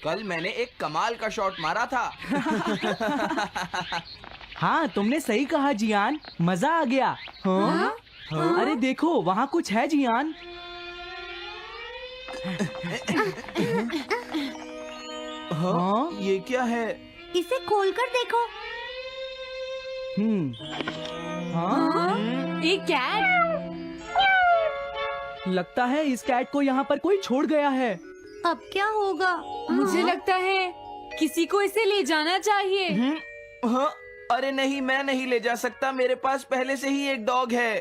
कल मैंने एक कमाल का शॉट मारा था। हाँ, तुमने सही कहा जियान, मजा आ गया। हाँ? अरे देखो, वहाँ कुछ है जियान। हाँ? ये क्या है? इसे खोलकर देखो। हाँ? एक कैट। लगता है इस कैट को यहाँ पर कोई छोड़ गया है। अब क्या होगा? मुझे लगता है किसी को इसे ले जाना चाहिए। हाँ? अरे नहीं, मैं नहीं ले जा सकता, मेरे पास पहले से ही एक डॉग है।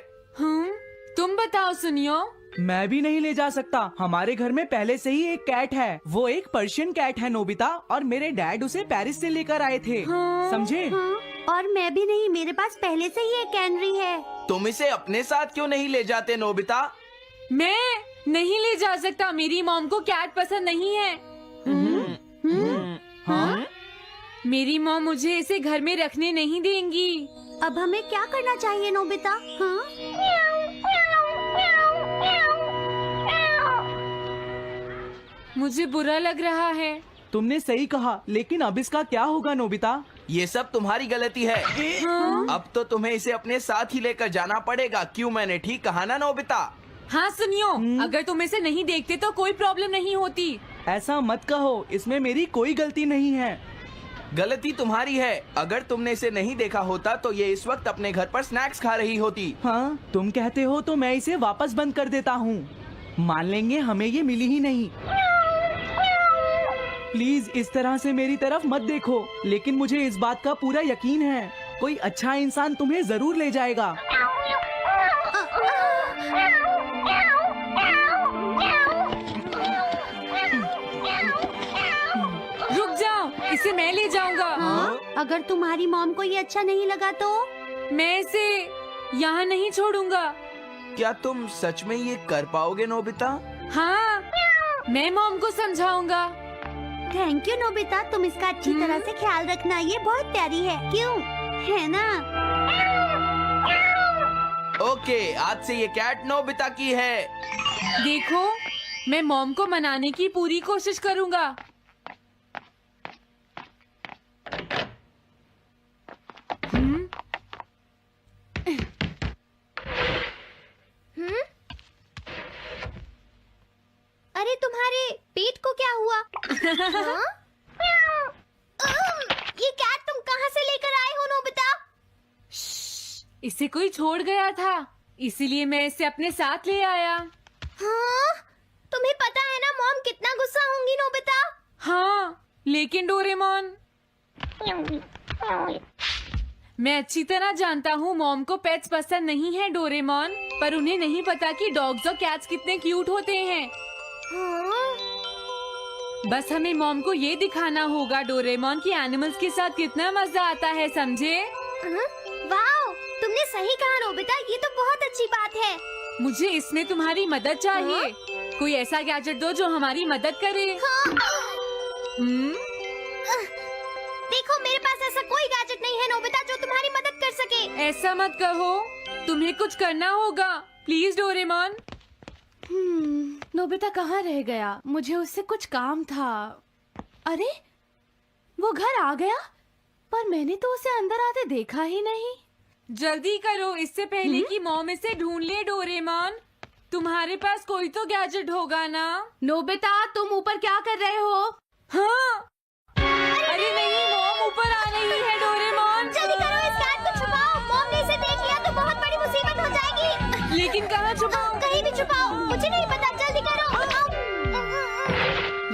तुम बताओ सुनियो। मैं भी नहीं ले जा सकता, हमारे घर में पहले से ही एक कैट है। वो एक पर्शियन कैट है नोबिता, और मेरे डैड उसे पेरिस से लेकर आए थे। समझे? हाँ, और मैं भी नहीं, मेरे पास पहले से ही एक कैनरी है। तुम इसे अपने साथ क्यों नहीं ले जाते नोबिता? मैं नहीं ले जा सकता, मेरी मॉम को कैट पसंद नहीं है। हाँ? मेरी मॉम मुझे इसे घर में रखने नहीं देंगी। अब हमें क्या करना चाहिए नोबिता? हाँ? मुझे बुरा लग रहा है। तुमने सही कहा, लेकिन अब इसका क्या होगा नोबिता? ये सब तुम्हारी गलती है। अब तो तुम्हें इसे अपने साथ ही लेकर जाना पड़ेगा। क्यों, मैंने ठीक कहा ना नोबिता? हाँ सुनियो, अगर तुम इसे नहीं देखते तो कोई प्रॉब्लम नहीं होती। ऐसा मत कहो, इसमें मेरी कोई गलती नहीं है। गलती तुम्हारी है। अगर तुमने इसे नहीं देखा होता तो ये इस वक्त अपने घर पर स्नैक्स खा रही होती। हाँ, तुम कहते हो तो मैं इसे वापस बंद कर देता हूँ। मान लेंगे हमें ये मिली ही नहीं। प्लीज इस तरह से मेरी तरफ मत देखो, लेकिन मुझे इस बात का पूरा यकीन है, कोई अच्छा इंसान तुम्हें जरूर ले जाएगा। रुक जाओ, इसे मैं ले जाऊंगा। हाँ? अगर तुम्हारी मॉम को ये अच्छा नहीं लगा तो? मैं इसे यहाँ नहीं छोड़ूंगा। क्या तुम सच में ये कर पाओगे नोबिता? हाँ, मैं मॉम को समझाऊंगा। थैंक यू नोबिता, तुम इसका अच्छी तरह से ख्याल रखना, ये बहुत प्यारी है। क्यों, है ना? ओके, आज से ये कैट नोबिता की है। देखो, मैं मॉम को मनाने की पूरी कोशिश करूंगा। अरे तुम्हारे पेट को क्या हुआ? हाँ? ये कैट तुम कहाँ से लेकर आए हो नोबिता? इसे कोई छोड़ गया था, इसीलिए मैं इसे अपने साथ ले आया। हाँ? तुम्हें पता है ना मॉम कितना गुस्सा होंगी नोबिता? हाँ, लेकिन डोरेमोन, मैं अच्छी तरह जानता हूँ मॉम को पेट्स पसंद नहीं है डोरेमोन, पर उन्हें नहीं पता कि डॉग्स और कैट्स कितने क्यूट होते हैं। हाँ? बस हमें मॉम को ये दिखाना होगा डोरेमोन कि एनिमल्स के साथ कितना मजा आता है, समझे? हाँ? वाओ, तुमने सही कहा नोबिता, ये तो बहुत अच्छी बात है। मुझे इसमें तुम्हारी मदद चाहिए। कोई ऐसा गैजेट दो जो हमारी मदद करे। हाँ? हम्म? देखो, मेरे पास ऐसा कोई गैजेट नहीं है नोबिता जो तुम्हारी मदद कर सके। ऐसा मत कहो, तुम्हें कुछ करना होगा, प्लीज डोरेमोन। नोबिता कहाँ रह गया? मुझे उससे कुछ काम था। अरे, वो घर आ गया, पर मैंने तो उसे अंदर आते देखा ही नहीं। जल्दी करो, इससे पहले कि मॉम इसे ढूंढ ले डोरेमोन। तुम्हारे पास कोई तो गैजेट होगा ना? नोबिता, तुम ऊपर क्या कर रहे हो? हाँ? अरे नहीं, मॉम ऊपर आ रही है डोरेमोन। जल्दी करो, इस कैट को छुपाओ। मॉम ने इसे देख लिया तो बहुत बड़ी मुसीबत हो जाएगी। लेकिन कहाँ छुपाऊं? कहीं भी छुपाओ, मुझे नहीं पता, जल्दी करो।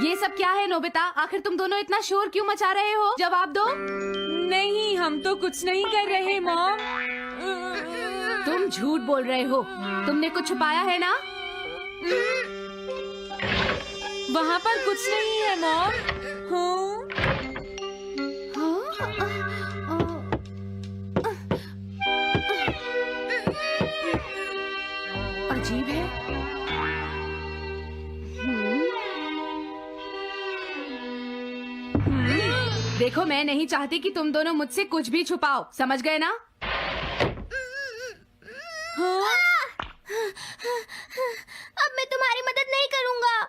ये सब क्या है नोबिता? आखिर तुम दोनों इतना शोर क्यों मचा रहे हो? जवाब दो। नहीं, हम तो कुछ नहीं कर रहे मॉम। तुम झूठ बोल रहे हो, तुमने कुछ छुपाया है ना? वहाँ पर कुछ नहीं है मॉम। हाँ? अजीब है। देखो, मैं नहीं चाहती कि तुम दोनों मुझसे कुछ भी छुपाओ, समझ गए ना? अब मैं तुम्हारी मदद नहीं करूँगा।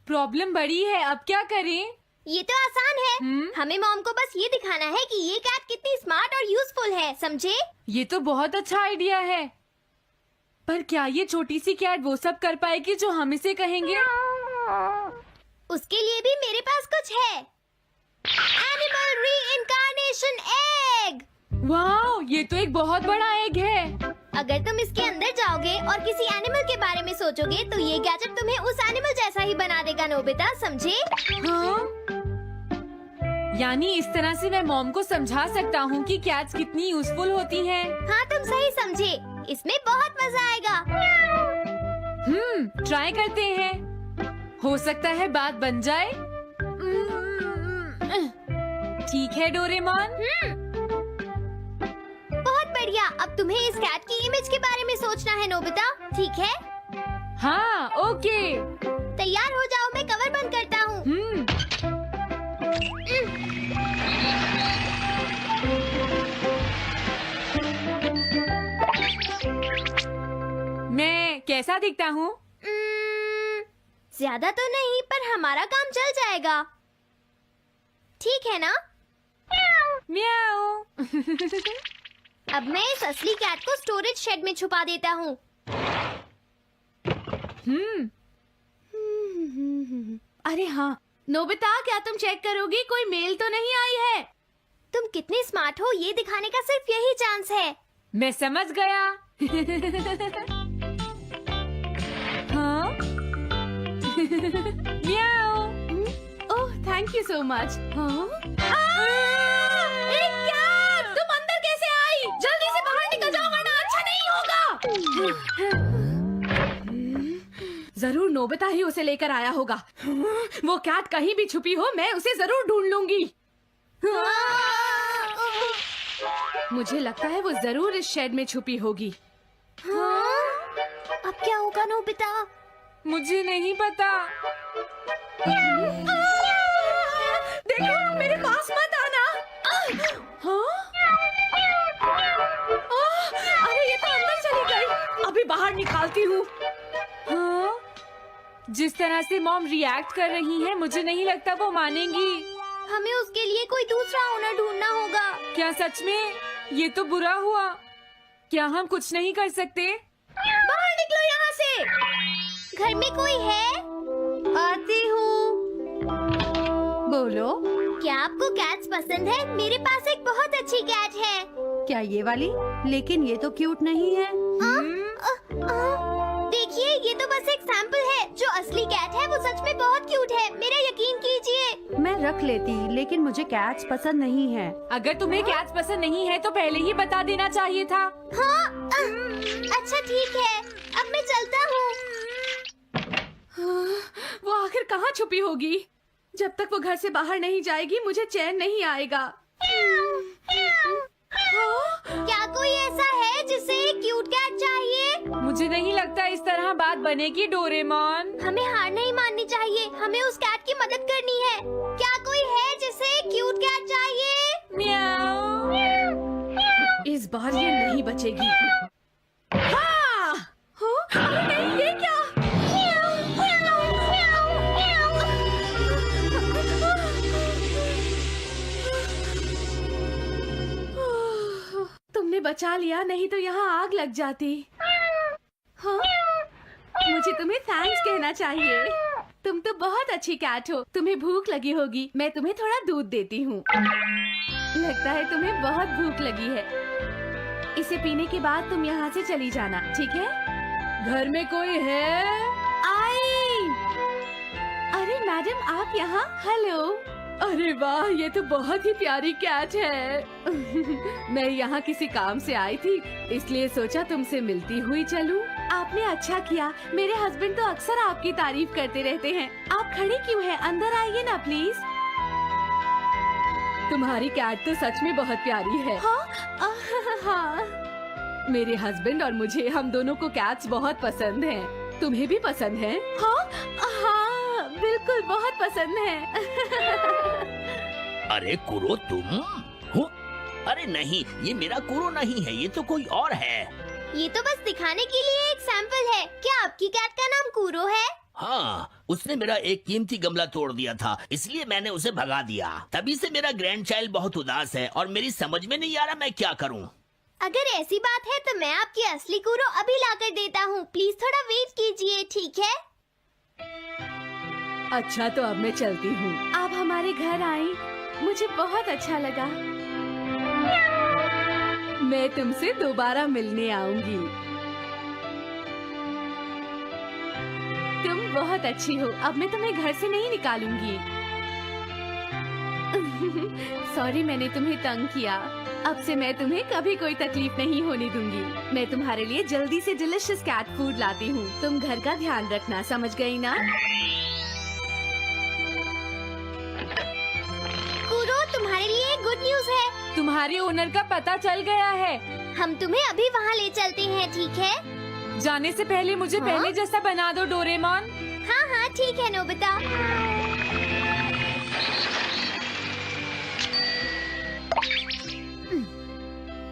प्रॉब्लम बड़ी है, अब क्या करें? ये तो आसान है। हमें मॉम को बस ये दिखाना है कि ये कैट कितनी स्मार्ट और यूजफुल है, समझे? ये तो बहुत अच्छा आइडिया है, पर क्या ये छोटी सी कैट वो सब कर पाएगी जो हम इसे कहेंगे? उसके लिए भी मेरे पास कुछ है। Animal reincarnation egg. वाह, ये तो एक बहुत बड़ा एग है। अगर तुम इसके अंदर जाओगे और किसी एनिमल के बारे में सोचोगे तो ये गैजेट तुम्हें उस एनिमल जैसा ही बना देगा, नोबिता, समझे? हाँ? यानी इस तरह से मैं मॉम को समझा सकता हूँ कि कैट्स कितनी यूजफुल होती हैं। हाँ, तुम सही समझे। इसमें बहुत मजा आएगा। ट्राई करते हैं। हो सकता है बात बन जाए। ठीक है डोरेमोन। बहुत बढ़िया। अब तुम्हें इस कैट की इमेज के बारे में सोचना है, नोबिता, ठीक है? हाँ, ओके। तैयार हो जाओ, मैं कवर बंद करता हूँ। मैं कैसा दिखता हूँ? ज्यादा तो नहीं, पर हमारा काम चल जाएगा, ठीक है ना? म्याऊ। अब मैं इस असली कैट को स्टोरेज शेड में छुपा देता हूँ। अरे हाँ, नोबिता, क्या तुम चेक करोगी कोई मेल तो नहीं आई है? तुम कितने स्मार्ट हो ये दिखाने का सिर्फ यही चांस है। मैं समझ गया। हाँ? म्याऊ। ओह, थैंक यू सो मच। तुम अंदर कैसे आई? जल्दी से बाहर निकल जाओ वरना अच्छा नहीं होगा। जरूर नोबिता ही उसे लेकर आया होगा। वो कैट कहीं भी छुपी हो, मैं उसे जरूर ढूंढ लूंगी। मुझे लगता है वो जरूर इस शेड में छुपी होगी। अब क्या होगा, नोबिता? मुझे नहीं पता। देखो, मेरे पास मत आना। हाँ? अरे ये तो अंदर चली गई। अभी बाहर निकालती हूँ। हाँ? जिस तरह से मॉम रिएक्ट कर रही है, मुझे नहीं लगता वो मानेंगी। हमें उसके लिए कोई दूसरा ओनर ढूंढना होगा। क्या सच में? ये तो बुरा हुआ। क्या हम कुछ नहीं कर सकते? बाहर निकलो यहाँ से। घर में कोई है? आती हूँ। बोलो, क्या आपको कैट्स पसंद है? मेरे पास एक बहुत अच्छी कैट है। क्या ये वाली? लेकिन ये तो क्यूट नहीं है। देखिए, ये तो बस एक सैंपल है। जो असली कैट है वो सच में बहुत क्यूट है, मेरा यकीन कीजिए। मैं रख लेती, लेकिन मुझे कैट्स पसंद नहीं है। अगर तुम्हें कैट्स पसंद नहीं है तो पहले ही बता देना चाहिए था। हाँ, अच्छा ठीक है, अब मैं चलता हूँ। वो आखिर कहाँ छुपी होगी? जब तक वो घर से बाहर नहीं जाएगी मुझे चैन नहीं आएगा। क्या कोई ऐसा है जिसे एक क्यूट कैट चाहिए? मुझे नहीं लगता इस तरह बात बनेगी डोरेमोन। हमें हार नहीं माननी चाहिए, हमें उस कैट की मदद करनी है। क्या कोई है जिसे एक क्यूट कैट चाहिए? म्याऊ। इस बार ये नहीं बचेगी। हाँ! अरे नहीं, ये क्या? तुमने बचा लिया, नहीं तो यहाँ आग लग जाती। हाँ? मुझे तुम्हें थैंक्स कहना चाहिए। तुम तो बहुत अच्छी कैट हो। तुम्हें भूख लगी होगी, मैं तुम्हें थोड़ा दूध देती हूँ। लगता है तुम्हें बहुत भूख लगी है। इसे पीने के बाद तुम यहाँ से चली जाना, ठीक है? घर में कोई है? आई! अरे मैडम, आप यहाँ? हेलो। अरे वाह, ये तो बहुत ही प्यारी कैट है। मैं यहाँ किसी काम से आई थी, इसलिए सोचा तुमसे मिलती हुई चलूं। आपने अच्छा किया। मेरे हस्बैंड तो अक्सर आपकी तारीफ करते रहते हैं। आप खड़ी क्यों हैं? अंदर आइए ना प्लीज। तुम्हारी कैट तो सच में बहुत प्यारी है। हाँ? हाँ। मेरे हस्बैंड और मुझे, हम दोनों को कैट्स बहुत पसंद हैं। तुम्हें भी पसंद है? हाँ, हाँ, बिल्कुल बहुत पसंद है। अरे कुरो, तुम हो? अरे नहीं, ये मेरा कुरो नहीं है, ये तो कोई और है। ये तो बस दिखाने के लिए एक सैंपल है। क्या आपकी कैट का नाम कूरो है? हाँ, उसने मेरा एक कीमती गमला तोड़ दिया था, इसलिए मैंने उसे भगा दिया। तभी से मेरा ग्रैंड चाइल्ड बहुत उदास है और मेरी समझ में नहीं आ रहा मैं क्या करूं। अगर ऐसी बात है तो मैं आपकी असली कूरो अभी लाकर देता हूँ। प्लीज थोड़ा वेट कीजिए, ठीक है? अच्छा तो अब मैं चलती हूँ। आप हमारे घर आई, मुझे बहुत अच्छा लगा। मैं तुमसे दोबारा मिलने आऊंगी। तुम बहुत अच्छी हो। अब मैं तुम्हें घर से नहीं निकालूंगी। सॉरी मैंने तुम्हें तंग किया। अब से मैं तुम्हें कभी कोई तकलीफ नहीं होने दूंगी। मैं तुम्हारे लिए जल्दी से डिलिशियस कैट फूड लाती हूँ। तुम घर का ध्यान रखना, समझ गई ना? कूरो, तुम्हारे लिए गुड न्यूज है। तुम्हारे ओनर का पता चल गया है। हम तुम्हें अभी वहाँ ले चलते हैं, ठीक है? जाने से पहले मुझे पहले जैसा बना दो डोरेमोन। हाँ हाँ ठीक है नोबिता।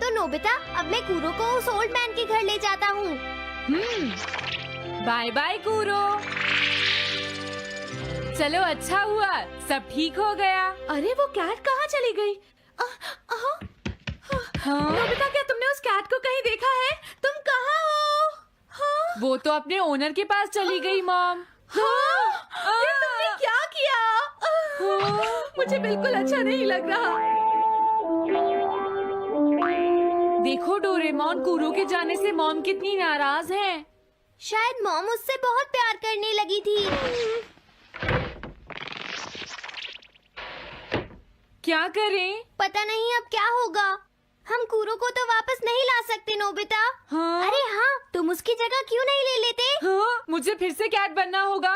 तो नोबिता, अब मैं कूरो को उस ओल्ड मैन के घर ले जाता हूँ। बाय बाय कूरो। चलो अच्छा हुआ, सब ठीक हो गया। अरे वो कैट कहाँ चली गई? हाँ? नोबिता, क्या तुमने उस कैट को कहीं देखा है? तुम कहाँ हो? हाँ? वो तो अपने ओनर के पास चली गई मॉम। हाँ? ये तुमने क्या किया? मुझे बिल्कुल अच्छा नहीं लग रहा। देखो डोरेमोन, कूरो के जाने से मॉम कितनी नाराज हैं। शायद मॉम उससे बहुत प्यार करने लगी थी। क्या करें? पता नहीं अब क्या होगा। हम कूरो को तो वापस नहीं ला सकते नोबिता। हाँ? अरे हाँ, तुम उसकी जगह क्यों नहीं ले लेते? हाँ? मुझे फिर से कैट बनना होगा।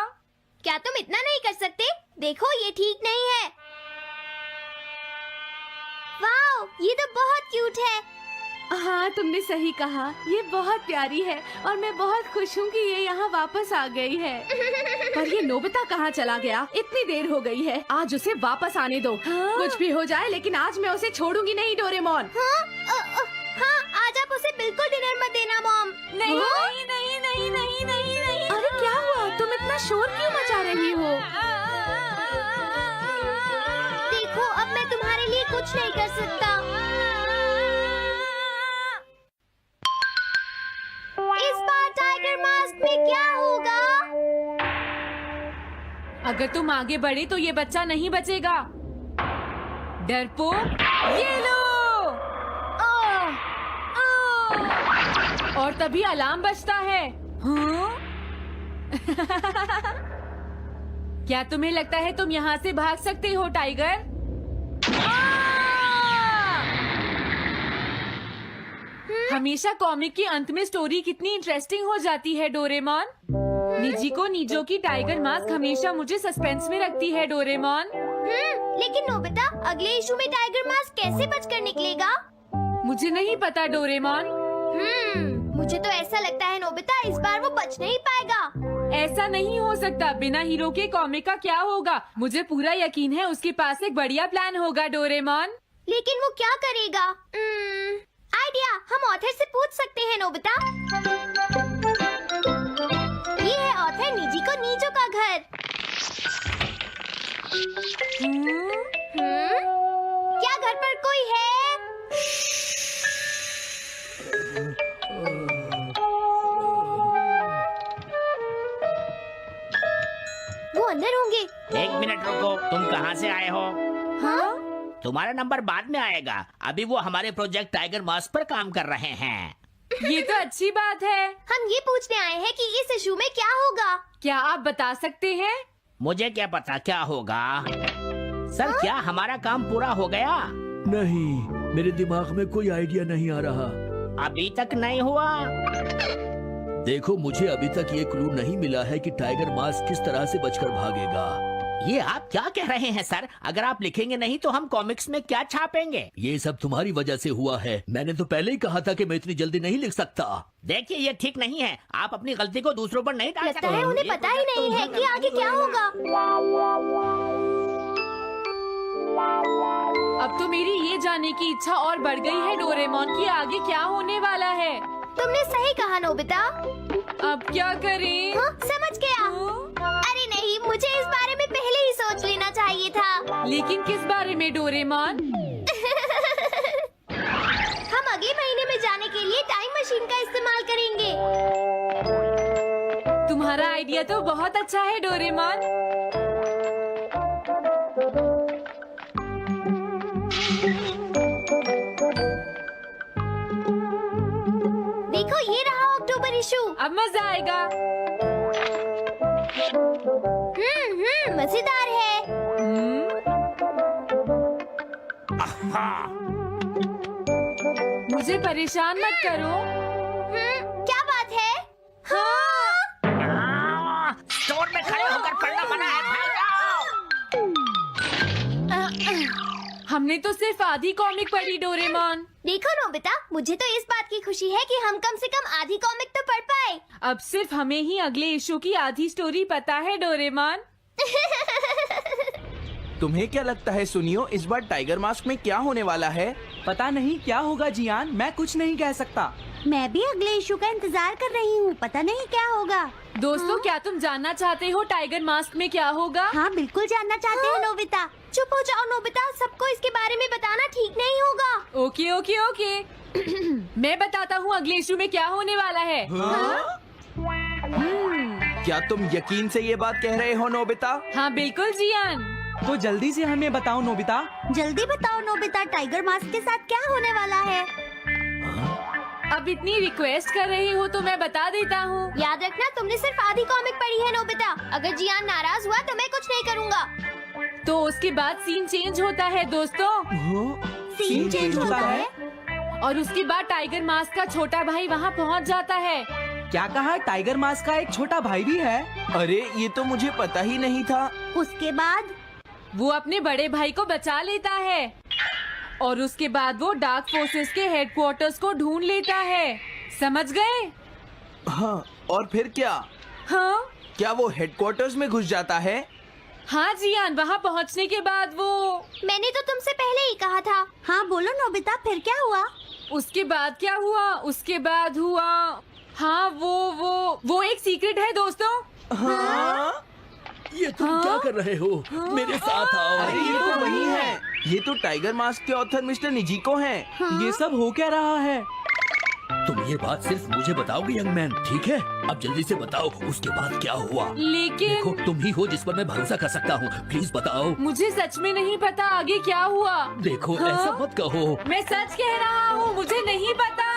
क्या तुम इतना नहीं कर सकते? देखो ये ठीक नहीं है। वाओ, ये तो बहुत क्यूट है। हाँ तुमने सही कहा, ये बहुत प्यारी है और मैं बहुत खुश हूँ कि ये यहाँ वापस आ गई है। पर ये नोबिता कहाँ चला गया? इतनी देर हो गई है, आज उसे वापस आने दो। हाँ? कुछ भी हो जाए लेकिन आज मैं उसे छोड़ूंगी नहीं डोरेमोन। हाँ, आज आप उसे बिल्कुल डिनर मत देना मॉम। नहीं हाँ? नहीं नहीं नहीं नहीं नहीं नहीं। अरे क्या हुआ? तुम इतना शोर क्यों मचा रही हो? देखो अब मैं तुम्हारे लिए कुछ नहीं कर सकता। इस बार टाइगर मास्क में क्या होगा? अगर तुम आगे बढ़े तो ये बच्चा नहीं बचेगा। डरपोक, ये लो। और तभी अलार्म बजता है। हाँ? क्या तुम्हें लगता है तुम यहाँ से भाग सकते हो टाइगर? हमेशा कॉमिक के अंत में स्टोरी कितनी इंटरेस्टिंग हो जाती है डोरेमोन। निजी को नीजो की टाइगर मास्क हमेशा मुझे सस्पेंस में रखती है डोरेमोन। लेकिन नोबिता, अगले इशू में टाइगर मास्क कैसे बचकर निकलेगा? मुझे नहीं पता डोरेमोन। मुझे तो ऐसा लगता है नोबिता, इस बार वो बच नहीं पाएगा। ऐसा नहीं हो सकता। बिना हीरो के कॉमिक का क्या होगा? मुझे पूरा यकीन है उसके पास एक बढ़िया प्लान होगा डोरेमोन। लेकिन वो क्या करेगा? आइडिया, हम ऑथर से पूछ सकते हैं नोबिता। ये है ऑथर निजी को नीजो का घर। क्या घर पर कोई है? वो अंदर होंगे। एक मिनट रुको, तुम कहाँ से आए हो? हाँ? तुम्हारा नंबर बाद में आएगा। अभी वो हमारे प्रोजेक्ट टाइगर मास्क पर काम कर रहे हैं। ये तो अच्छी बात है। हम ये पूछने आए हैं कि इस इशू में क्या होगा। क्या आप बता सकते हैं? मुझे क्या पता क्या होगा। सर, क्या हमारा काम पूरा हो गया? नहीं, मेरे दिमाग में कोई आइडिया नहीं आ रहा। अभी तक नहीं हुआ। देखो, मुझे अभी तक ये क्लू नहीं मिला है कि टाइगर मास्क किस तरह से बचकर भागेगा। ये आप क्या कह रहे हैं सर? अगर आप लिखेंगे नहीं तो हम कॉमिक्स में क्या छापेंगे? ये सब तुम्हारी वजह से हुआ है। मैंने तो पहले ही कहा था कि मैं इतनी जल्दी नहीं लिख सकता। देखिए, ये ठीक नहीं है। आप अपनी गलती को दूसरों पर नहीं डाल सकते। लगता है उन्हें पता ही नहीं है कि आगे क्या होगा। अब तो मेरी ये जानने की इच्छा और बढ़ गई है डोरेमोन कि आगे क्या होने वाला है। तुमने सही कहा नोबिता। अब क्या करें? हाँ, समझ गया। अरे नहीं, मुझे इस बारे में पहले ही सोच लेना चाहिए था। लेकिन किस बारे में डोरेमोन? हम अगले महीने में जाने के लिए टाइम मशीन का इस्तेमाल करेंगे। तुम्हारा आइडिया तो बहुत अच्छा है डोरेमोन। देखो ये रहा अक्टूबर इशू। अब मजा आएगा। मजेदार है। मुझे परेशान मत करो। क्या बात है? स्टोर में खड़े होकर पढ़ना मना है, भाग जाओ। हमने तो सिर्फ आधी कॉमिक पढ़ी डोरेमोन। देखो नोबिता, मुझे तो इस बात की खुशी है कि हम कम से कम आधी कॉमिक तो पढ़ पाए। अब सिर्फ हमें ही अगले इशू की आधी स्टोरी पता है डोरेमोन। तुम्हें क्या लगता है सुनियो, इस बार टाइगर मास्क में क्या होने वाला है? पता नहीं क्या होगा जियान, मैं कुछ नहीं कह सकता। मैं भी अगले इशू का इंतजार कर रही हूँ, पता नहीं क्या होगा। दोस्तों, क्या तुम जानना चाहते हो टाइगर मास्क में क्या होगा? हाँ बिल्कुल जानना चाहते हैं नोबिता। चुप हो जाओ नोबिता, सबको इसके बारे में बताना ठीक नहीं होगा। Okay okay okay. मैं बताता हूँ अगले इशू में क्या होने वाला है। क्या तुम यकीन से ये बात कह रहे हो नोबिता? हाँ बिल्कुल जियान। तो जल्दी से हमें बताओ नोबिता। जल्दी बताओ नोबिता, टाइगर मास्क के साथ क्या होने वाला है? अब इतनी रिक्वेस्ट कर रही हो तो मैं बता देता हूँ। याद रखना, तुमने सिर्फ आधी कॉमिक पढ़ी है नोबिता। अगर जियान नाराज हुआ तो मैं कुछ नहीं करूँगा। तो उसके बाद सीन चेंज होता है दोस्तों, सीन चेंज होता है? और उसके बाद टाइगर मास्क का छोटा भाई वहाँ पहुँच जाता है। क्या कहा? टाइगर मास्क का एक छोटा भाई भी है? अरे ये तो मुझे पता ही नहीं था। उसके बाद वो अपने बड़े भाई को बचा लेता है और उसके बाद वो डार्क फोर्सेस के हेडक्वार्टर्स को ढूंढ लेता है। समझ गए? हाँ, और फिर क्या? हाँ क्या वो हेडक्वार्टर्स में घुस जाता है? हाँ जियान, वहाँ पहुँचने के बाद वो मैंने तो तुमसे पहले ही कहा था। हाँ बोलो नोबिता, फिर क्या हुआ? उसके बाद क्या हुआ? उसके बाद हुआ, हाँ वो एक सीक्रेट है दोस्तों। हाँ? ये तुम क्या कर रहे हो? मेरे साथ आओ। अरे ये तो वही है। ये तो टाइगर मास्क के ऑथर मिस्टर निजिको हैं। ये सब हो क्या रहा है? तुम ये बात सिर्फ मुझे बताओगे यंग मैन, ठीक है? अब जल्दी से बताओ उसके बाद क्या हुआ। लेकिन देखो, तुम ही हो जिस पर मैं भरोसा कर सकता हूँ। प्लीज बताओ। मुझे सच में नहीं पता आगे क्या हुआ। देखो, हाँ? ऐसा मत कहो। मैं सच कह रहा हूँ, मुझे नहीं पता।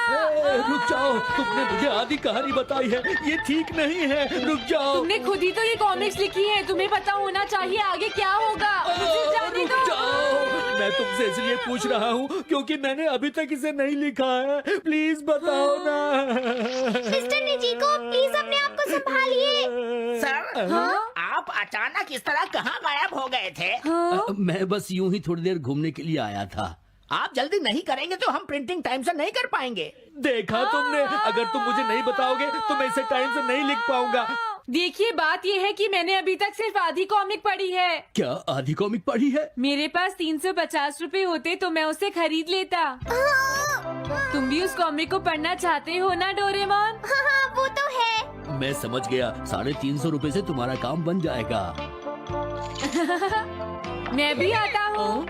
रुक जाओ, तुमने मुझे आधी कहानी बताई है, ये ठीक नहीं है। रुक जाओ। तुमने खुद ही तो ये कॉमिक्स लिखी है, तुम्हें पता होना चाहिए आगे क्या होगा। मुझे जाने रुक दो। जाओ। मैं तुमसे इसलिए पूछ रहा हूँ क्योंकि मैंने अभी तक इसे नहीं लिखा है। प्लीज बताओ ना। मिस्टर निजिको, प्लीज अपने आप को संभालिए। सर, हाँ? आप अचानक इस तरह कहाँ गायब हो गए थे? हाँ? मैं बस यूं ही थोड़ी देर घूमने के लिए आया था। आप जल्दी नहीं करेंगे तो हम प्रिंटिंग टाइम से नहीं कर पाएंगे। देखा तुमने, अगर तुम मुझे नहीं बताओगे तो मैं इसे टाइम से नहीं लिख पाऊंगा। देखिए, बात ये है कि मैंने अभी तक सिर्फ आधी कॉमिक पढ़ी है। क्या आधी कॉमिक पढ़ी है? मेरे पास 350 रुपए होते तो मैं उसे खरीद लेता। तुम भी उस कॉमिक को पढ़ना चाहते हो ना डोरेमोन? हाँ वो तो है। मैं समझ गया, 350 रुपए से तुम्हारा काम बन जाएगा। मैं भी आता हूँ।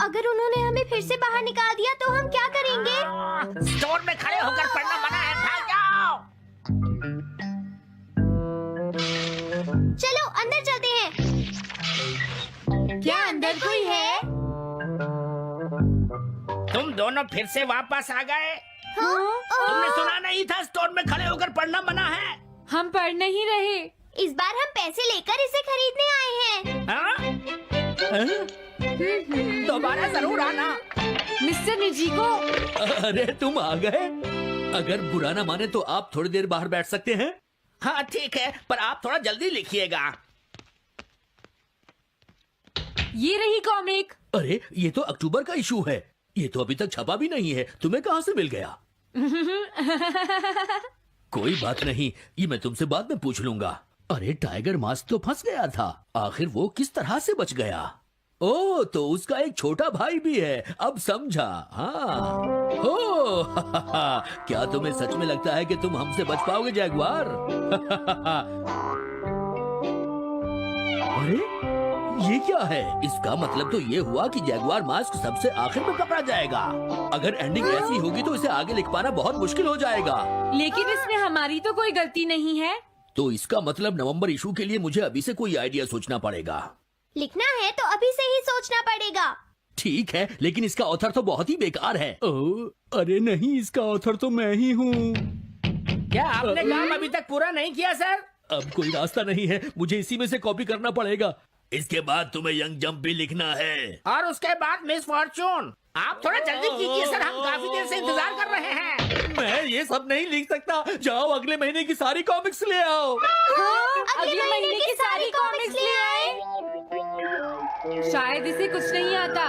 अगर उन्होंने हमें फिर से बाहर निकाल दिया तो हम क्या करेंगे? स्टोर में खड़े होकर पढ़ना मना है, भाग जाओ। चलो अंदर चलते हैं। क्या अंदर कोई है? तुम दोनों फिर से वापस आ गए। हाँ? तुमने सुना नहीं था स्टोर में खड़े होकर पढ़ना मना है? हम पढ़ नहीं रहे। इस बार हम पैसे लेकर इसे खरीदने आए हैं। हाँ? दोबारा जरूर आना। मिस्टर निजिको, अरे तुम आ गए। अगर बुरा ना माने तो आप थोड़ी देर बाहर बैठ सकते हैं। हाँ ठीक है, पर आप थोड़ा जल्दी लिखिएगा। ये रही कॉमिक। अरे ये तो अक्टूबर का इशू है, ये तो अभी तक छपा भी नहीं है। तुम्हें कहाँ से मिल गया? कोई बात नहीं, ये मैं तुमसे बाद में पूछ लूंगा। अरे टाइगर मास्क तो फंस गया था, आखिर वो किस तरह से बच गया? ओ, तो उसका एक छोटा भाई भी है, अब समझा। हाँ। ओ, क्या तुम्हें सच में लगता है कि तुम हमसे बच पाओगे जैगुआर? अरे, ये क्या है? इसका मतलब तो ये हुआ कि जैगुआर मास्क सबसे आखिर में पकड़ा जाएगा। अगर एंडिंग ऐसी होगी तो इसे आगे लिख पाना बहुत मुश्किल हो जाएगा। लेकिन इसमें हमारी तो कोई गलती नहीं है। तो इसका मतलब नवंबर इशू के लिए मुझे अभी से कोई आइडिया सोचना पड़ेगा। लिखना है तो अभी से ही सोचना पड़ेगा। ठीक है, लेकिन इसका ऑथर तो बहुत ही बेकार है। अरे नहीं, इसका ऑथर तो मैं ही हूँ। क्या आपने काम अभी तक पूरा नहीं किया सर? अब कोई रास्ता नहीं है, मुझे इसी में से कॉपी करना पड़ेगा। इसके बाद तुम्हें यंग जंप भी लिखना है। और उसके बाद मिस फॉर्चून। आप थोड़ा जल्दी कीजिए सर, हम काफी देर से इंतजार कर रहे हैं। मैं ये सब नहीं लिख सकता। जाओ अगले महीने की सारी कॉमिक्स ले आओ। अगले महीने की सारी कॉमिक्स ले आए। शायद इसे कुछ नहीं आता।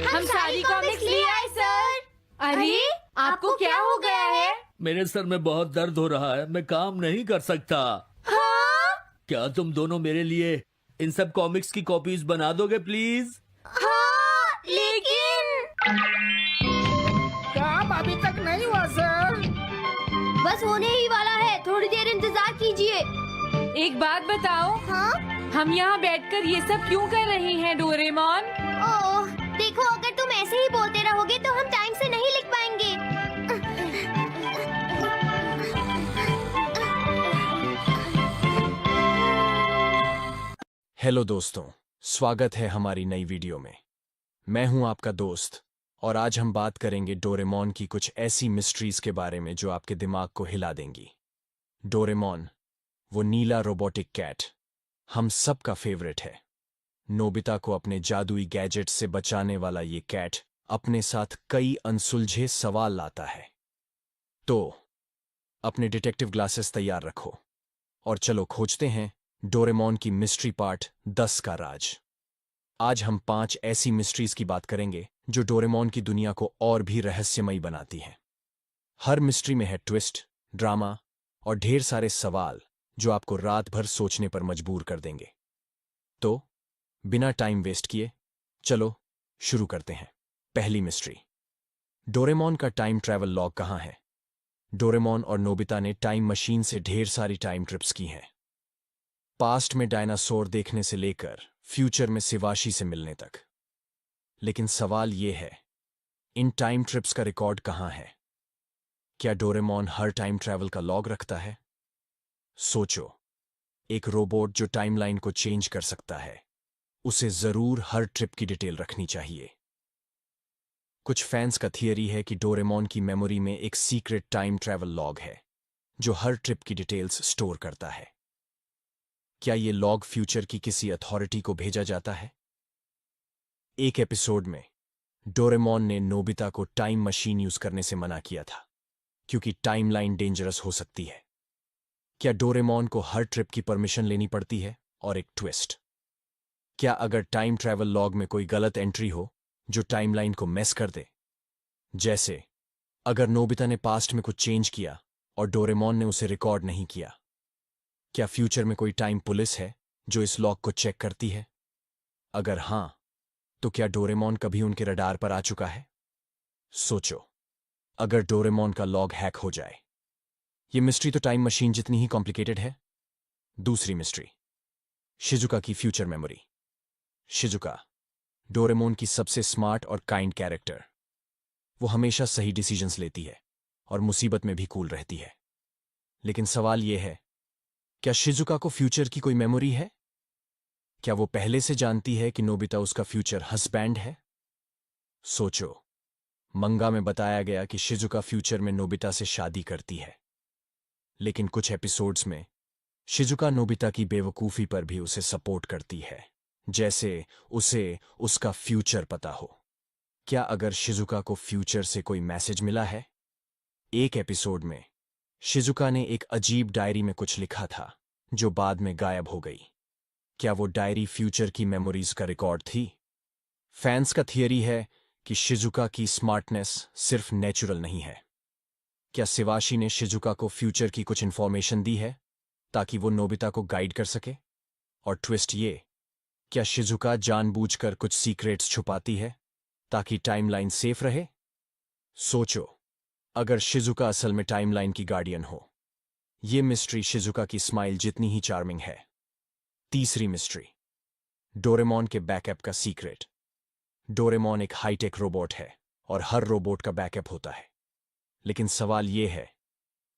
हम सारी कॉमिक्स ले आए सर। अरे आपको क्या हो गया है? मेरे सर में बहुत दर्द हो रहा है, मैं काम नहीं कर सकता। क्या तुम दोनों मेरे लिए इन सब कॉमिक्स की कॉपीज बना दोगे प्लीज? लेकिन काम अभी तक नहीं हुआ सर। बस होने ही वाला है, थोड़ी देर इंतजार कीजिए। एक बात बताओ, हाँ? हम यहाँ बैठकर ये सब क्यों कर रहे हैं डोरेमोन? ओह, देखो अगर तुम ऐसे ही बोलते रहोगे तो हम टाइम से नहीं लिख पाएंगे। हेलो दोस्तों, स्वागत है हमारी नई वीडियो में। मैं हूं आपका दोस्त और आज हम बात करेंगे डोरेमोन की कुछ ऐसी मिस्ट्रीज के बारे में जो आपके दिमाग को हिला देंगी। डोरेमोन, वो नीला रोबोटिक कैट, हम सबका फेवरेट है। नोबिता को अपने जादुई गैजेट से बचाने वाला ये कैट अपने साथ कई अनसुलझे सवाल लाता है। तो अपने डिटेक्टिव ग्लासेस तैयार रखो और चलो खोजते हैं डोरेमोन की मिस्ट्री पार्ट 10 का राज। आज हम 5 ऐसी मिस्ट्रीज की बात करेंगे जो डोरेमोन की दुनिया को और भी रहस्यमयी बनाती हैं। हर मिस्ट्री में है ट्विस्ट, ड्रामा और ढेर सारे सवाल जो आपको रात भर सोचने पर मजबूर कर देंगे। तो बिना टाइम वेस्ट किए चलो शुरू करते हैं। पहली मिस्ट्री, डोरेमोन का टाइम ट्रैवल लॉग कहाँ है? डोरेमोन और नोबिता ने टाइम मशीन से ढेर सारी टाइम ट्रिप्स की हैं। पास्ट में डायनासोर देखने से लेकर फ्यूचर में शिवाशी से मिलने तक। लेकिन सवाल ये है, इन टाइम ट्रिप्स का रिकॉर्ड कहाँ है? क्या डोरेमोन हर टाइम ट्रैवल का लॉग रखता है? सोचो, एक रोबोट जो टाइमलाइन को चेंज कर सकता है, उसे जरूर हर ट्रिप की डिटेल रखनी चाहिए। कुछ फैंस का थियरी है कि डोरेमोन की मेमोरी में एक सीक्रेट टाइम ट्रैवल लॉग है जो हर ट्रिप की डिटेल्स स्टोर करता है। क्या ये लॉग फ्यूचर की किसी अथॉरिटी को भेजा जाता है? एक एपिसोड में डोरेमोन ने नोबिता को टाइम मशीन यूज करने से मना किया था क्योंकि टाइमलाइन डेंजरस हो सकती है। क्या डोरेमोन को हर ट्रिप की परमिशन लेनी पड़ती है? और एक ट्विस्ट, क्या अगर टाइम ट्रैवल लॉग में कोई गलत एंट्री हो जो टाइमलाइन को मेस कर दे? जैसे अगर नोबिता ने पास्ट में कुछ चेंज किया और डोरेमोन ने उसे रिकॉर्ड नहीं किया, क्या फ्यूचर में कोई टाइम पुलिस है जो इस लॉग को चेक करती है? अगर हां, तो क्या डोरेमोन कभी उनके रडार पर आ चुका है? सोचो, अगर डोरेमोन का लॉग हैक हो जाए। ये मिस्ट्री तो टाइम मशीन जितनी ही कॉम्प्लिकेटेड है। दूसरी मिस्ट्री, शिजुका की फ्यूचर मेमोरी। शिजुका, डोरेमोन की सबसे स्मार्ट और काइंड कैरेक्टर। वो हमेशा सही डिसीजंस लेती है और मुसीबत में भी कूल रहती है। लेकिन सवाल यह है, क्या शिजुका को फ्यूचर की कोई मेमोरी है? क्या वो पहले से जानती है कि नोबिता उसका फ्यूचर हस्बैंड है? सोचो, मंगा में बताया गया कि शिजुका फ्यूचर में नोबिता से शादी करती है, लेकिन कुछ एपिसोड्स में शिजुका नोबिता की बेवकूफी पर भी उसे सपोर्ट करती है, जैसे उसे उसका फ्यूचर पता हो। क्या अगर शिजुका को फ्यूचर से कोई मैसेज मिला है? एक एपिसोड में शिजुका ने एक अजीब डायरी में कुछ लिखा था जो बाद में गायब हो गई। क्या वो डायरी फ्यूचर की मेमोरीज का रिकॉर्ड थी? फैंस का थियरी है कि शिजुका की स्मार्टनेस सिर्फ नेचुरल नहीं है। क्या शिवाशी ने शिजुका को फ्यूचर की कुछ इंफॉर्मेशन दी है ताकि वो नोबिता को गाइड कर सके? और ट्विस्ट ये क्या शिजुका जानबूझकर कुछ सीक्रेट्स छुपाती है ताकि टाइमलाइन सेफ रहे? सोचो, अगर शिजुका असल में टाइमलाइन की गार्डियन हो। ये मिस्ट्री शिजुका की स्माइल जितनी ही चार्मिंग है। तीसरी मिस्ट्री, डोरेमोन के बैकअप का सीक्रेट। डोरेमोन एक हाईटेक रोबोट है और हर रोबोट का बैकअप होता है, लेकिन सवाल यह है,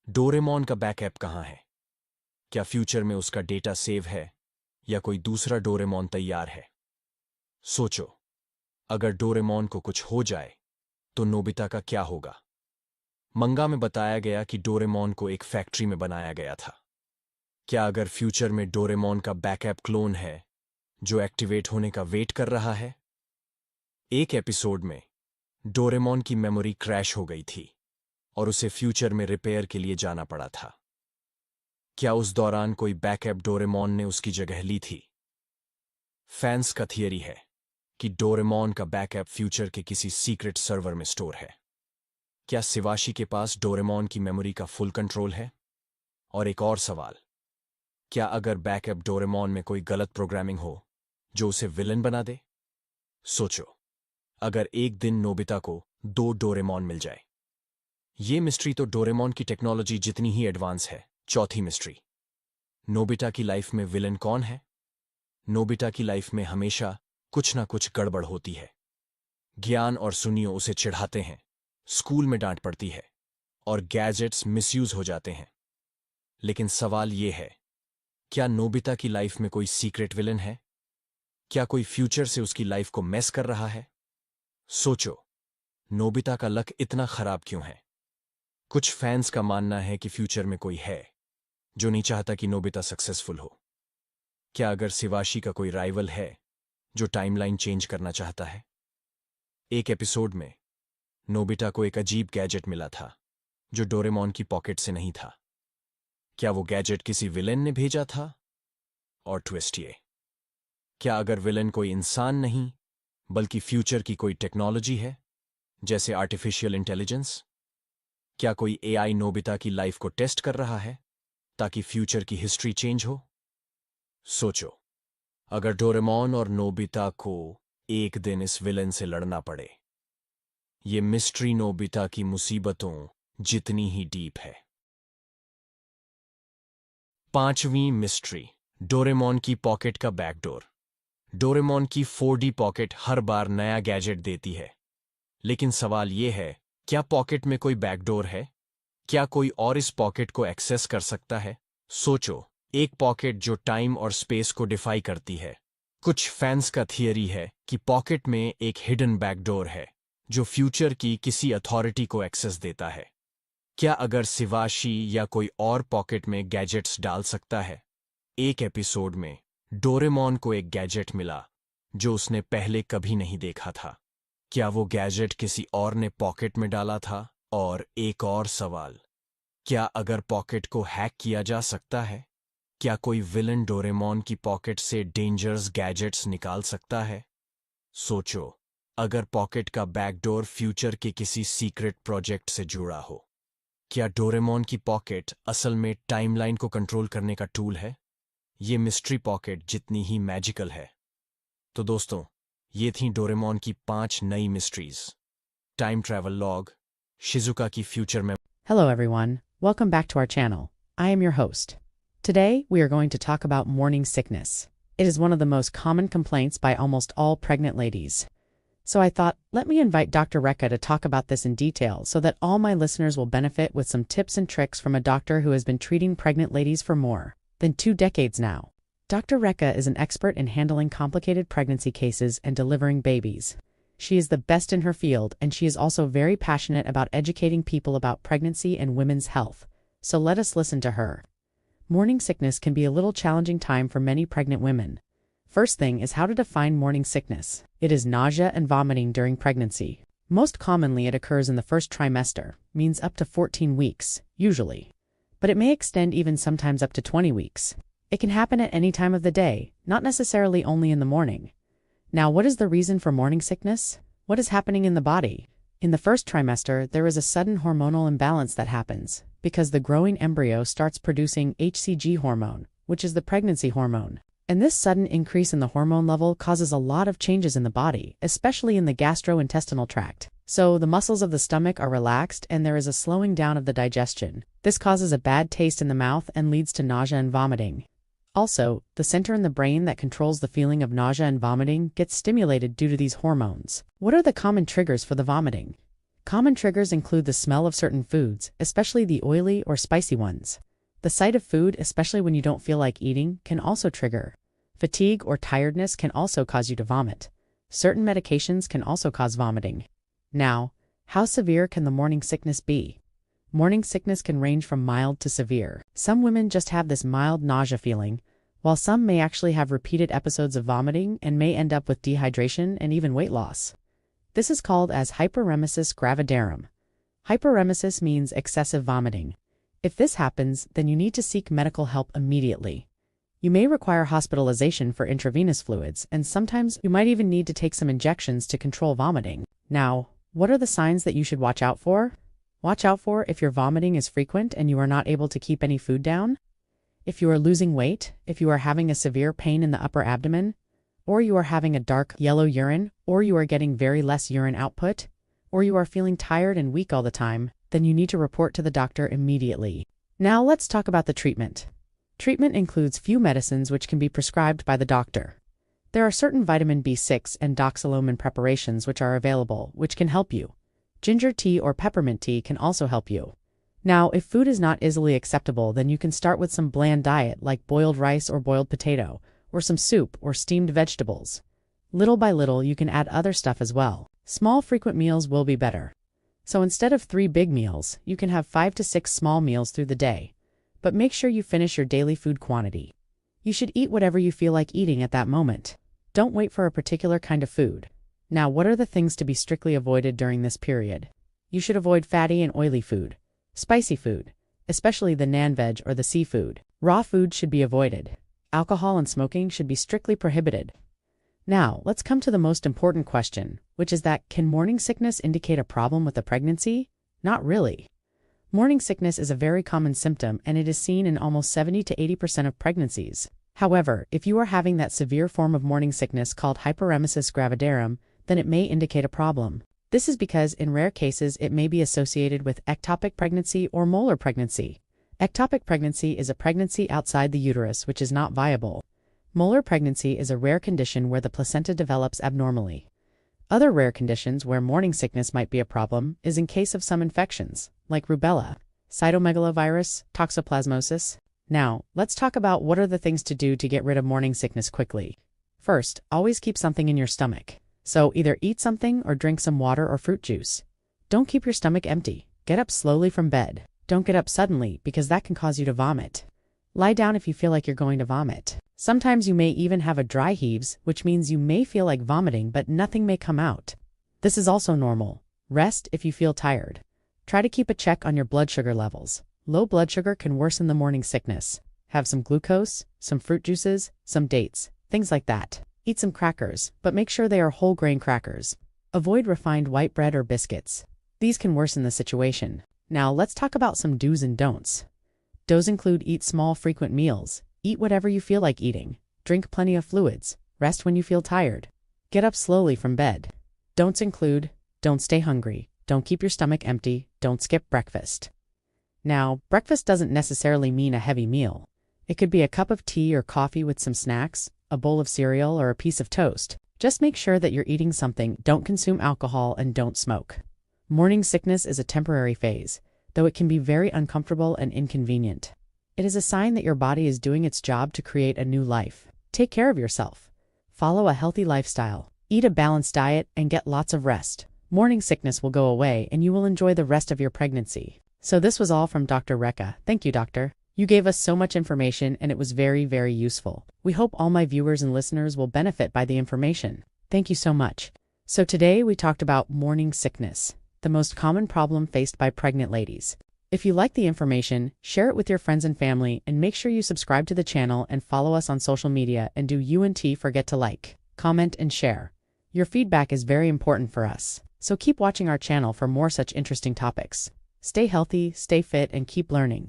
डोरेमोन का बैकअप कहाँ है? क्या फ्यूचर में उसका डेटा सेव है या कोई दूसरा डोरेमोन तैयार है? सोचो, अगर डोरेमोन को कुछ हो जाए तो नोबिता का क्या होगा? मंगा में बताया गया कि डोरेमोन को एक फैक्ट्री में बनाया गया था। क्या अगर फ्यूचर में डोरेमोन का बैकअप क्लोन है जो एक्टिवेट होने का वेट कर रहा है? एक एपिसोड में डोरेमोन की मेमोरी क्रैश हो गई थी और उसे फ्यूचर में रिपेयर के लिए जाना पड़ा था। क्या उस दौरान कोई बैकअप डोरेमोन ने उसकी जगह ली थी? फैंस का थियरी है कि डोरेमोन का बैकअप फ्यूचर के किसी सीक्रेट सर्वर में स्टोर है। क्या शिवाशी के पास डोरेमोन की मेमोरी का फुल कंट्रोल है? और एक और सवाल, क्या अगर बैकअप डोरेमोन में कोई गलत प्रोग्रामिंग हो जो उसे विलन बना दे? सोचो, अगर एक दिन नोबिता को 2 डोरेमोन मिल जाए। ये मिस्ट्री तो डोरेमोन की टेक्नोलॉजी जितनी ही एडवांस है। चौथी मिस्ट्री, नोबिता की लाइफ में विलन कौन है? नोबिता की लाइफ में हमेशा कुछ ना कुछ गड़बड़ होती है। ज्ञान और सुनियो उसे चिढ़ाते हैं, स्कूल में डांट पड़ती है और गैजेट्स मिसयूज हो जाते हैं। लेकिन सवाल ये है, क्या नोबिता की लाइफ में कोई सीक्रेट विलन है? क्या कोई फ्यूचर से उसकी लाइफ को मेस कर रहा है? सोचो, नोबिता का लक इतना खराब क्यों है? कुछ फैंस का मानना है कि फ्यूचर में कोई है जो नहीं चाहता कि नोबिता सक्सेसफुल हो। क्या अगर शिवाशी का कोई राइवल है जो टाइमलाइन चेंज करना चाहता है? एक एपिसोड में नोबिता को एक अजीब गैजेट मिला था जो डोरेमोन की पॉकेट से नहीं था। क्या वो गैजेट किसी विलेन ने भेजा था? और ट्विस्ट ये, क्या अगर विलेन कोई इंसान नहीं बल्कि फ्यूचर की कोई टेक्नोलॉजी है, जैसे आर्टिफिशियल इंटेलिजेंस? क्या कोई एआई नोबिता की लाइफ को टेस्ट कर रहा है ताकि फ्यूचर की हिस्ट्री चेंज हो? सोचो, अगर डोरेमोन और नोबिता को एक दिन इस विलेन से लड़ना पड़े। ये मिस्ट्री नोबिता की मुसीबतों जितनी ही डीप है। पांचवीं मिस्ट्री, डोरेमोन की पॉकेट का बैकडोर। डोरेमोन की 4D पॉकेट हर बार नया गैजेट देती है, लेकिन सवाल यह है, क्या पॉकेट में कोई बैकडोर है? क्या कोई और इस पॉकेट को एक्सेस कर सकता है? सोचो, एक पॉकेट जो टाइम और स्पेस को डिफाई करती है। कुछ फैंस का थियरी है कि पॉकेट में एक हिडन बैकडोर है जो फ्यूचर की किसी अथॉरिटी को एक्सेस देता है। क्या अगर शिवाशी या कोई और पॉकेट में गैजेट्स डाल सकता है? एक एपिसोड में डोरेमोन को एक गैजेट मिला जो उसने पहले कभी नहीं देखा था। क्या वो गैजेट किसी और ने पॉकेट में डाला था? और एक और सवाल, क्या अगर पॉकेट को हैक किया जा सकता है? क्या कोई विलन डोरेमोन की पॉकेट से डेंजरस गैजेट्स निकाल सकता है? सोचो, अगर पॉकेट का बैकडोर फ्यूचर के किसी सीक्रेट प्रोजेक्ट से जुड़ा हो। क्या डोरेमोन की पॉकेट असल में टाइमलाइन को कंट्रोल करने का टूल है? ये मिस्ट्री पॉकेट जितनी ही मैजिकल है। तो दोस्तों, ये थी डोरेमोन की 5 नई mysteries. Time travel log, Shizuka की फ्यूचर में। Hello everyone, welcome back to our channel. I am your host. Today we are going to talk about morning sickness. It is one of the most common complaints by almost all pregnant ladies. So I thought, let me invite Dr. Rekha to talk about this in detail so that all my listeners will benefit with some tips and tricks from a doctor who has been treating pregnant ladies for more than 2 decades now. Dr. Rekha is an expert in handling complicated pregnancy cases and delivering babies. She is the best in her field, and she is also very passionate about educating people about pregnancy and women's health. So let us listen to her. Morning sickness can be a little challenging time for many pregnant women. First thing is how to define morning sickness. It is nausea and vomiting during pregnancy. Most commonly it occurs in the first trimester, means up to 14 weeks, usually. But it may extend even sometimes up to 20 weeks. It can happen at any time of the day, not necessarily only in the morning. Now, what is the reason for morning sickness? What is happening in the body? In the first trimester, there is a sudden hormonal imbalance that happens because the growing embryo starts producing HCG hormone, which is the pregnancy hormone. And this sudden increase in the hormone level causes a lot of changes in the body, especially in the gastrointestinal tract. So the muscles of the stomach are relaxed and there is a slowing down of the digestion. This causes a bad taste in the mouth and leads to nausea and vomiting. Also, the center in the brain that controls the feeling of nausea and vomiting gets stimulated due to these hormones. What are the common triggers for the vomiting? Common triggers include the smell of certain foods, especially the oily or spicy ones. The sight of food, especially when you don't feel like eating, can also trigger. Fatigue or tiredness can also cause you to vomit. Certain medications can also cause vomiting. Now, how severe can the morning sickness be? Morning sickness can range from mild to severe. Some women just have this mild nausea feeling, while some may actually have repeated episodes of vomiting and may end up with dehydration and even weight loss. This is called as hyperemesis gravidarum. Hyperemesis means excessive vomiting. If this happens, then you need to seek medical help immediately. You may require hospitalization for intravenous fluids, and sometimes you might even need to take some injections to control vomiting. Now, what are the signs that you should watch out for? Watch out for if your vomiting is frequent and you are not able to keep any food down, if you are losing weight, if you are having a severe pain in the upper abdomen, or you are having a dark yellow urine, or you are getting very less urine output, or you are feeling tired and weak all the time, then you need to report to the doctor immediately. Now let's talk about the treatment. Treatment includes few medicines which can be prescribed by the doctor. There are certain vitamin B6 and doxylamine preparations which are available, which can help you. Ginger tea or peppermint tea can also help you. Now, if food is not easily acceptable, then you can start with some bland diet like boiled rice or boiled potato, or some soup or steamed vegetables. Little by little, you can add other stuff as well. Small frequent meals will be better. So instead of 3 big meals, you can have 5 to 6 small meals through the day. But make sure you finish your daily food quantity. You should eat whatever you feel like eating at that moment. Don't wait for a particular kind of food. Now, what are the things to be strictly avoided during this period? You should avoid fatty and oily food, spicy food, especially the non-veg or the seafood. Raw food should be avoided. Alcohol and smoking should be strictly prohibited. Now, let's come to the most important question, which is that can morning sickness indicate a problem with the pregnancy? Not really. Morning sickness is a very common symptom and it is seen in almost 70 to 80% of pregnancies. However, if you are having that severe form of morning sickness called hyperemesis gravidarum, then it may indicate a problem. This is because in rare cases it may be associated with ectopic pregnancy or molar pregnancy. Ectopic pregnancy is a pregnancy outside the uterus which is not viable. Molar pregnancy is a rare condition where the placenta develops abnormally. Other rare conditions where morning sickness might be a problem is in case of some infections, like rubella, cytomegalovirus, toxoplasmosis. Now, let's talk about what are the things to do to get rid of morning sickness quickly. First, always keep something in your stomach. So either eat something or drink some water or fruit juice. Don't keep your stomach empty. Get up slowly from bed. Don't get up suddenly because that can cause you to vomit. Lie down if you feel like you're going to vomit. Sometimes you may even have a dry heaves, which means you may feel like vomiting but nothing may come out. This is also normal. Rest if you feel tired. Try to keep a check on your blood sugar levels. Low blood sugar can worsen the morning sickness. Have some glucose, some fruit juices, some dates, things like that. Eat some crackers, but make sure they are whole grain crackers. Avoid refined white bread or biscuits. These can worsen the situation. Now let's talk about some do's and don'ts. Do's include eat small frequent meals, eat whatever you feel like eating, drink plenty of fluids, rest when you feel tired, get up slowly from bed. Don'ts include, don't stay hungry, don't keep your stomach empty, don't skip breakfast. Now, breakfast doesn't necessarily mean a heavy meal. It could be a cup of tea or coffee with some snacks, a bowl of cereal, or a piece of toast. Just make sure that you're eating something, don't consume alcohol, and don't smoke. Morning sickness is a temporary phase, though it can be very uncomfortable and inconvenient. It is a sign that your body is doing its job to create a new life. Take care of yourself. Follow a healthy lifestyle. Eat a balanced diet and get lots of rest. Morning sickness will go away and you will enjoy the rest of your pregnancy. So this was all from Dr. Rekha. Thank you, doctor. You gave us so much information and it was very, very useful. We hope all my viewers and listeners will benefit by the information. Thank you so much. So today we talked about morning sickness, the most common problem faced by pregnant ladies. If you like the information, share it with your friends and family and make sure you subscribe to the channel and follow us on social media and forget to like, comment and share. Your feedback is very important for us. So keep watching our channel for more such interesting topics. Stay healthy, stay fit and keep learning.